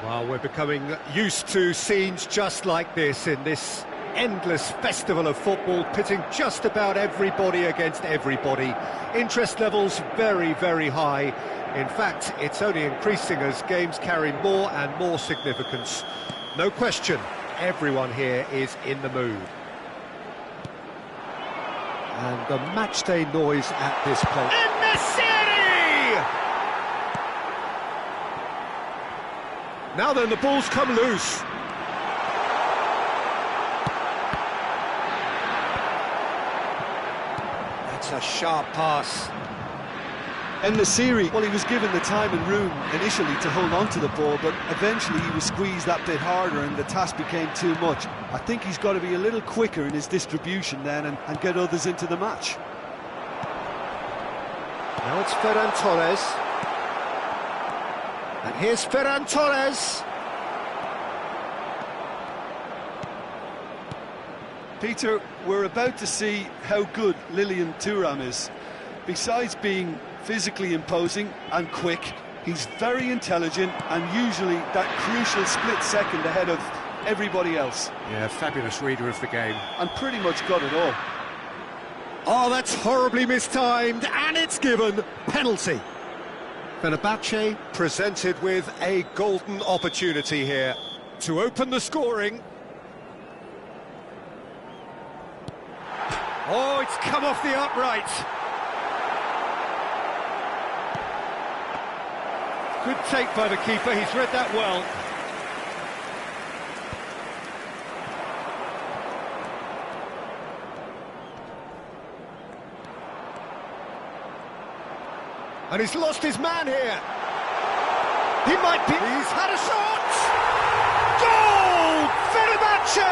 Well, we're becoming used to scenes just like this in this endless festival of football, pitting just about everybody against everybody. Interest levels very, very high. In fact, it's only increasing as games carry more and more significance. No question, everyone here is in the mood. And the matchday noise at this point. In the city! Now then, the ball's come loose. That's a sharp pass. In the series, well, he was given the time and room initially to hold on to the ball, but eventually he was squeezed that bit harder and the task became too much. I think he's got to be a little quicker in his distribution then and get others into the match. Now it's Ferran Torres. And here's Ferran Torres. Peter, we're about to see how good Lilian Thuram is. Besides being physically imposing and quick, he's very intelligent and usually that crucial split second ahead of everybody else. Yeah, fabulous reader of the game. And pretty much got it all. Oh, that's horribly mistimed, and it's given. Penalty. Fenerbahce presented with a golden opportunity here to open the scoring. Oh, it's come off the upright. Good take by the keeper, he's read that well. And he's lost his man here. He might be... He's had a shot! Goal! Fenerbahce!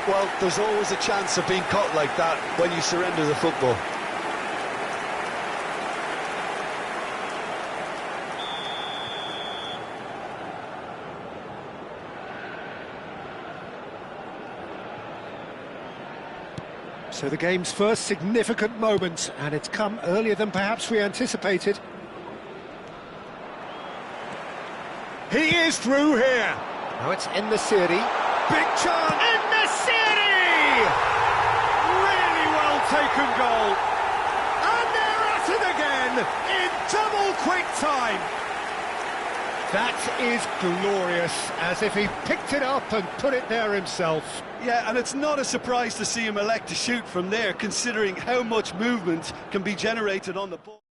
Well, there's always a chance of being caught like that when you surrender the football. So the game's first significant moment, and it's come earlier than perhaps we anticipated. He is through here. Now it's in the city. Big chance. In the city! Really well taken goal. And they're at it again in double quick time. That is glorious, as if he picked it up and put it there himself. Yeah, and it's not a surprise to see him elect to shoot from there, considering how much movement can be generated on the ball.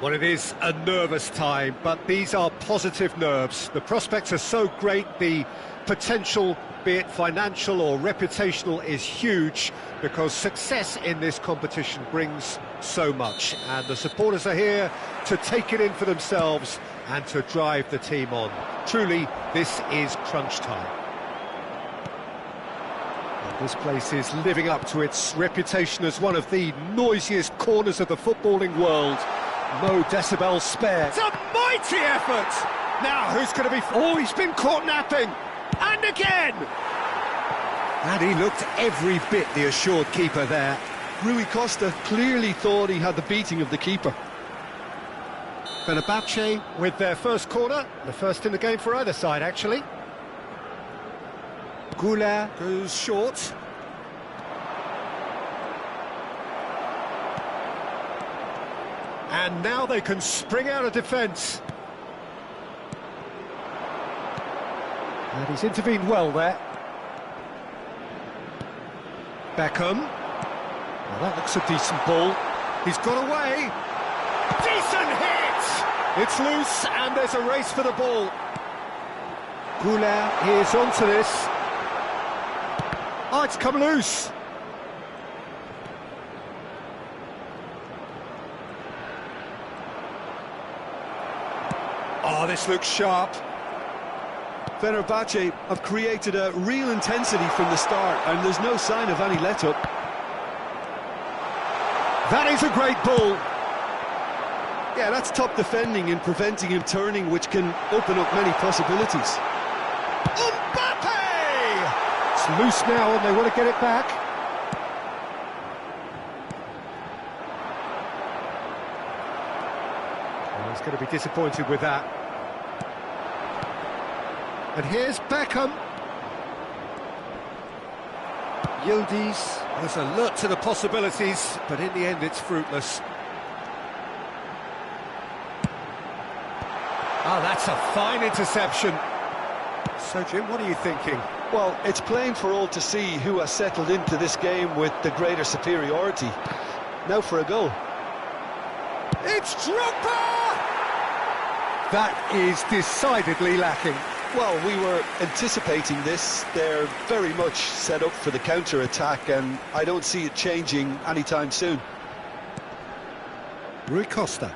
Well, it is a nervous time, but these are positive nerves. The prospects are so great, the potential, be it financial or reputational, is huge, because success in this competition brings so much, and the supporters are here to take it in for themselves and to drive the team on. Truly, this is crunch time. And this place is living up to its reputation as one of the noisiest corners of the footballing world. No decibels spared. It's a mighty effort! Now, who's going to be... Oh, he's been caught napping! And again! And he looked every bit the assured keeper there. Rui Costa clearly thought he had the beating of the keeper. Fenerbahce with their first corner, the first in the game for either side, actually. Goulart goes short. And now they can spring out of defence. And he's intervened well there. Beckham. Well, that looks a decent ball. He's got away. Decent hit! It's loose, and there's a race for the ball. Goulart is onto this. Oh, it's come loose. Oh, this looks sharp. Fenerbahce have created a real intensity from the start, and there's no sign of any let-up. That is a great ball. Yeah, that's top defending and preventing him turning, which can open up many possibilities. Mbappe! It's loose now, and they want to get it back. Well, he's going to be disappointed with that. And here's Beckham. Yildiz was alert to the possibilities, but in the end it's fruitless. Oh, that's a fine interception. So, Jim, what are you thinking? Well, it's plain for all to see who has settled into this game with the greater superiority. Now for a goal. It's Drogba! That is decidedly lacking. Well, we were anticipating this. They're very much set up for the counter-attack, and I don't see it changing anytime soon. Rui Costa.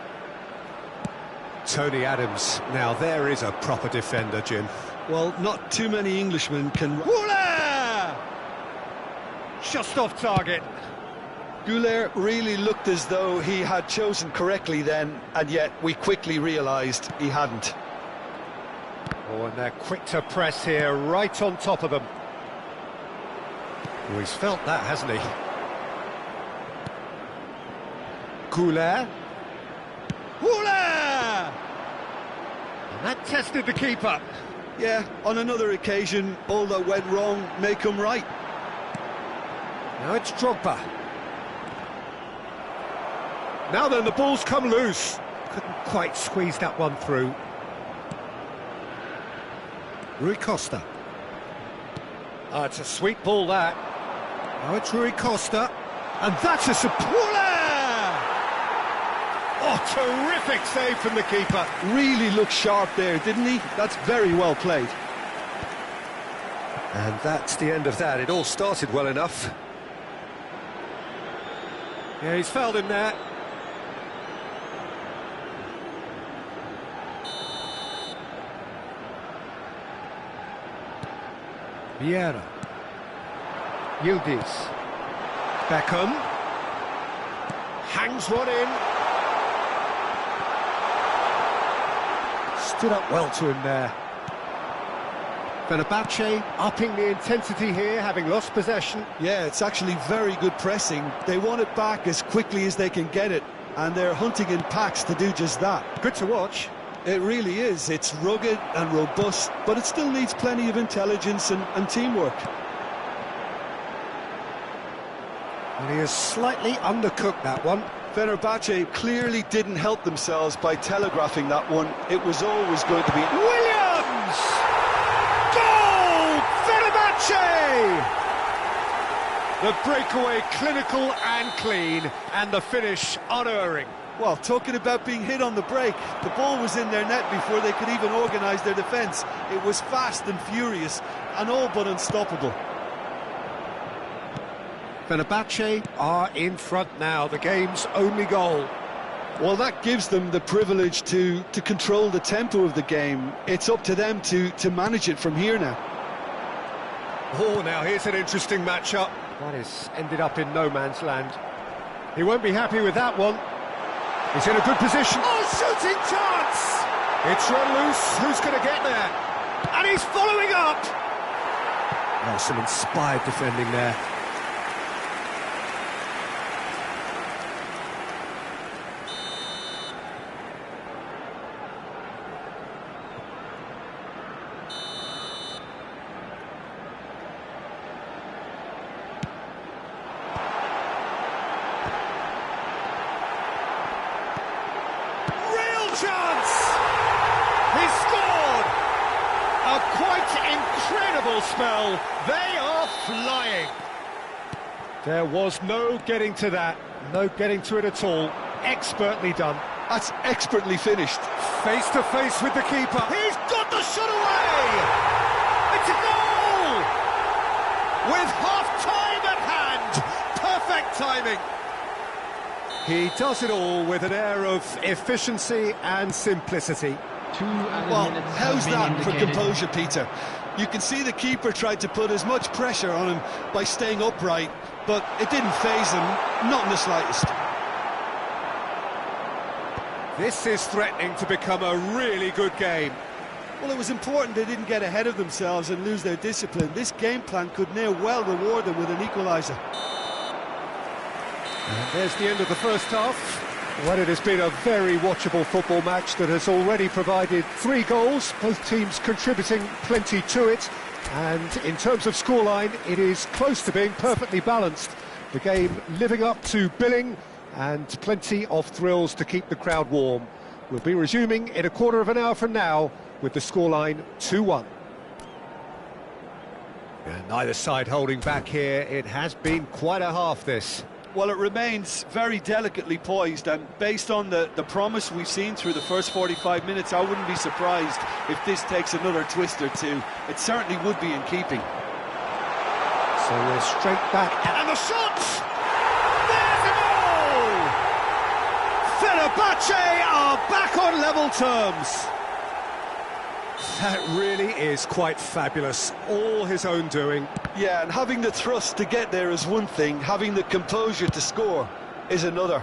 Tony Adams. Now, there is a proper defender, Jim. Well, not too many Englishmen can... Goulart! Just off target. Goulart really looked as though he had chosen correctly then, and yet we quickly realised he hadn't. Oh, and they're quick to press here, right on top of them. Oh, he's felt that, hasn't he? Goulart. Goulart! And that tested the keeper. Yeah, on another occasion, all that went wrong may come right. Now it's Drogba. Now then, the ball's come loose. Couldn't quite squeeze that one through. Rui Costa. Oh, it's a sweet ball, that. Now it's Rui Costa. And that's a supporter! Oh, terrific save from the keeper. Really looked sharp there, didn't he? That's very well played. And that's the end of that. It all started well enough. Yeah, he's fouled him there. Vieira. Yildiz. Beckham. Hangs one in. Stood up well to him there. Fenerbahce upping the intensity here, having lost possession. Yeah, it's actually very good pressing. They want it back as quickly as they can get it, and they're hunting in packs to do just that. Good to watch. It really is. It's rugged and robust, but it still needs plenty of intelligence and teamwork. And he has slightly undercooked that one. Fenerbahce clearly didn't help themselves by telegraphing that one. It was always going to be... Williams! Goal! Fenerbahce! The breakaway clinical and clean, and the finish unerring. Well, talking about being hit on the break, the ball was in their net before they could even organise their defence. It was fast and furious and all but unstoppable. Fenerbahce are in front now, the game's only goal. Well, that gives them the privilege to control the tempo of the game. It's up to them to manage it from here now. Oh, now here's an interesting matchup. That has ended up in no man's land. He won't be happy with that one. He's in a good position. Oh, shooting chance! It's run loose. Who's going to get there? And he's following up! Oh, some inspired defending there. Chance! He scored! A quite incredible spell. They are flying. There was no getting to that. No getting to it at all. Expertly done. That's expertly finished. Face to face with the keeper. He's got the shot away! It's a goal! With half-time at hand. Perfect timing. He does it all with an air of efficiency and simplicity. Well, how's that for composure, Peter? You can see the keeper tried to put as much pressure on him by staying upright, but it didn't faze him, not in the slightest. This is threatening to become a really good game. Well, it was important they didn't get ahead of themselves and lose their discipline. This game plan could near well reward them with an equaliser. And there's the end of the first half. Well, it has been a very watchable football match that has already provided 3 goals, both teams contributing plenty to it. And in terms of scoreline, it is close to being perfectly balanced. The game living up to billing and plenty of thrills to keep the crowd warm. We'll be resuming in a quarter of an hour from now with the scoreline 2-1. And neither side holding back here. It has been quite a half, this. Well, it remains very delicately poised, and based on the promise we've seen through the first 45 minutes, I wouldn't be surprised if this takes another twist or two. It certainly would be in keeping. So we're straight back, and the shot! There's a goal! Fenerbahce are back on level terms. That really is quite fabulous, all his own doing. Yeah, and having the thrust to get there is one thing, having the composure to score is another.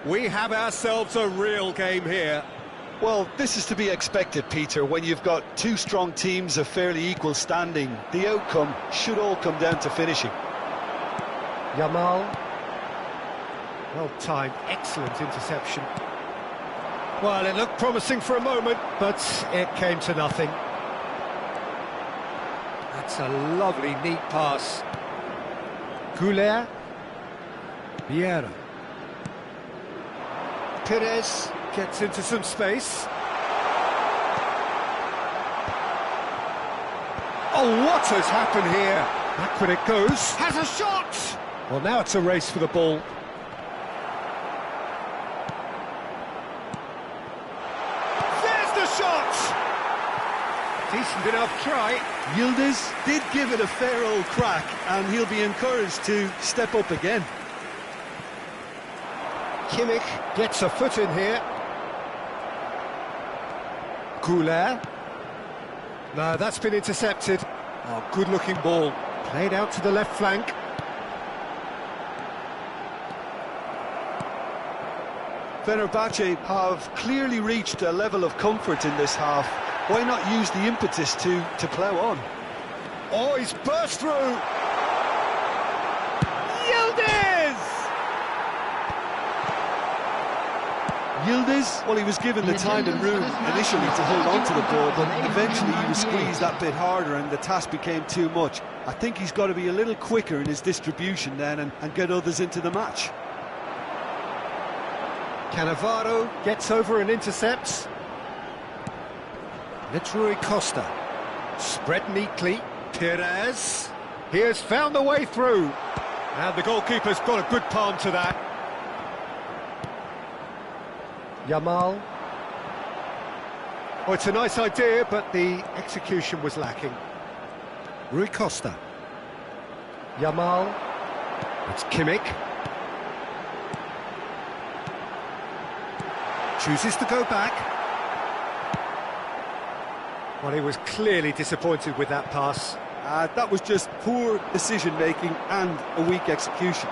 We have ourselves a real game here. Well, this is to be expected, Peter, when you've got 2 strong teams of fairly equal standing. The outcome should all come down to finishing. Yamal. Well timed, excellent interception. Well, it looked promising for a moment, but it came to nothing. That's a lovely, neat pass. Goulet. Vieira. Perez gets into some space. Oh, what has happened here? Back when it goes. Has a shot! Well, now it's a race for the ball. Decent enough try. Yildiz did give it a fair old crack, and he'll be encouraged to step up again. Kimmich gets a foot in here. Goulet. No, that's been intercepted. Oh, good-looking ball. Played out to the left flank. Fenerbahce have clearly reached a level of comfort in this half. Why not use the impetus to plough on? Oh, he's burst through! Yildiz! Yildiz, well, he was given the time and room initially to hold on to the ball, but eventually he was squeezed that bit harder and the task became too much. I think he's got to be a little quicker in his distribution then and get others into the match. Cannavaro gets over and intercepts. Rui Costa, spread neatly. Perez, he has found the way through, and the goalkeeper's got a good palm to that. Yamal. Oh, it's a nice idea, but the execution was lacking. Rui Costa. Yamal. It's Kimmich. Chooses to go back. Well, he was clearly disappointed with that pass. That was just poor decision-making and a weak execution.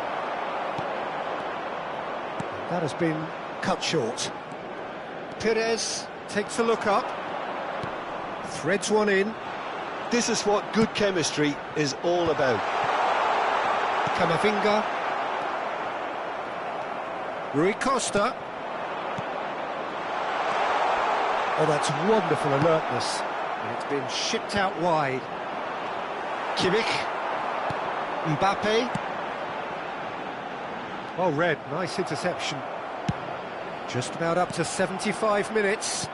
That has been cut short. Perez takes a look up. Threads one in. This is what good chemistry is all about. Camavinga. Rui Costa. Oh, that's wonderful alertness. And it's been shipped out wide. Kimmich. Mbappe. Oh, Red, nice interception. Just about up to 75 minutes.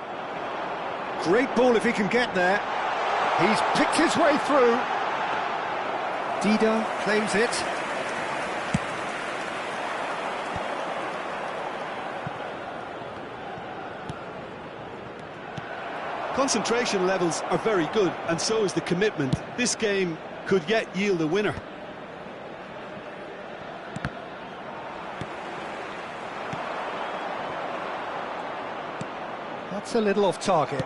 Great ball if he can get there. He's picked his way through. Dida claims it. Concentration levels are very good, and so is the commitment. This game could yet yield a winner. That's a little off target.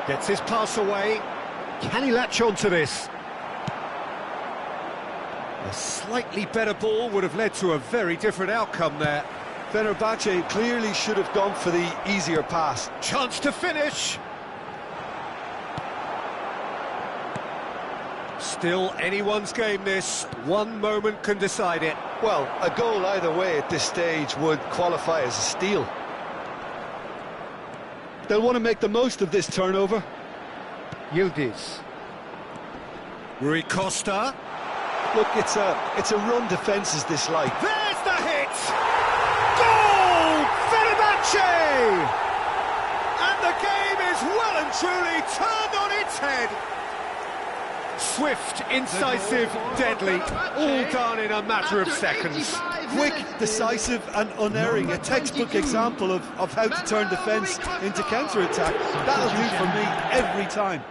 Gets his pass away. Can he latch on to this? A slightly better ball would have led to a very different outcome there. Fenerbahce clearly should have gone for the easier pass. Chance to finish. Still anyone's game, this. One moment can decide it. Well, a goal either way at this stage would qualify as a steal. They'll want to make the most of this turnover. Yildiz. Rui Costa. Look, it's a run defence is this like. There's the hit! Goal! Fenerbahce! And the game is well and truly turned on its head. Swift, incisive, deadly, all done in a matter of seconds. Quick, decisive and unerring, a textbook example of how to turn defence into counter-attack. That'll do for me every time.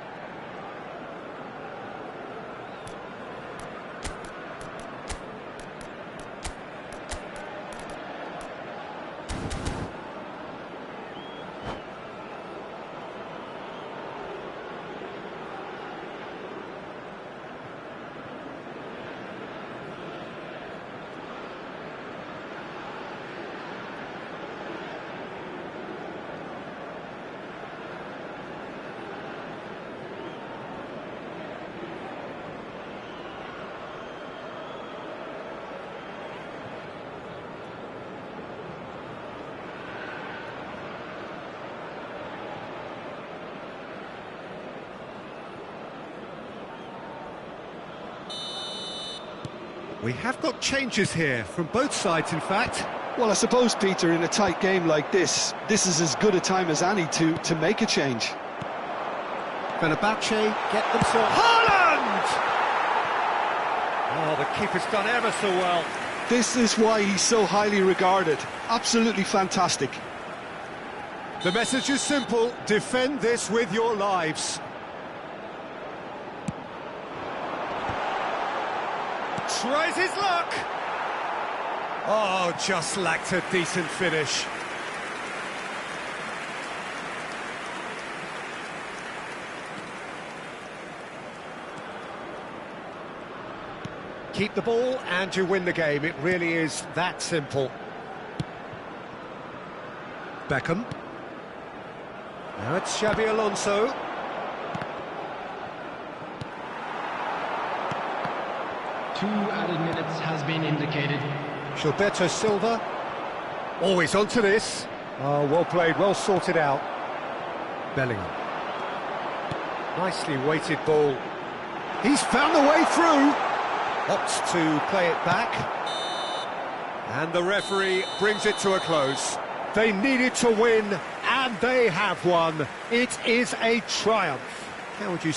We have got changes here, from both sides in fact. Well, I suppose, Peter, in a tight game like this is as good a time as any to make a change. Fenerbahce get themselves... Haaland! Oh, the keeper's done ever so well. This is why he's so highly regarded. Absolutely fantastic. The message is simple, defend this with your lives. Tries his luck. Oh, just lacked a decent finish. Keep the ball and you win the game. It really is that simple. Beckham. Now it's Xabi Alonso. Two added minutes has been indicated. Gilberto Silva. Always onto this. Oh, well played, well sorted out. Bellingham. Nicely weighted ball. He's found the way through. Opts to play it back. And the referee brings it to a close. They needed to win, and they have won. It is a triumph. How would you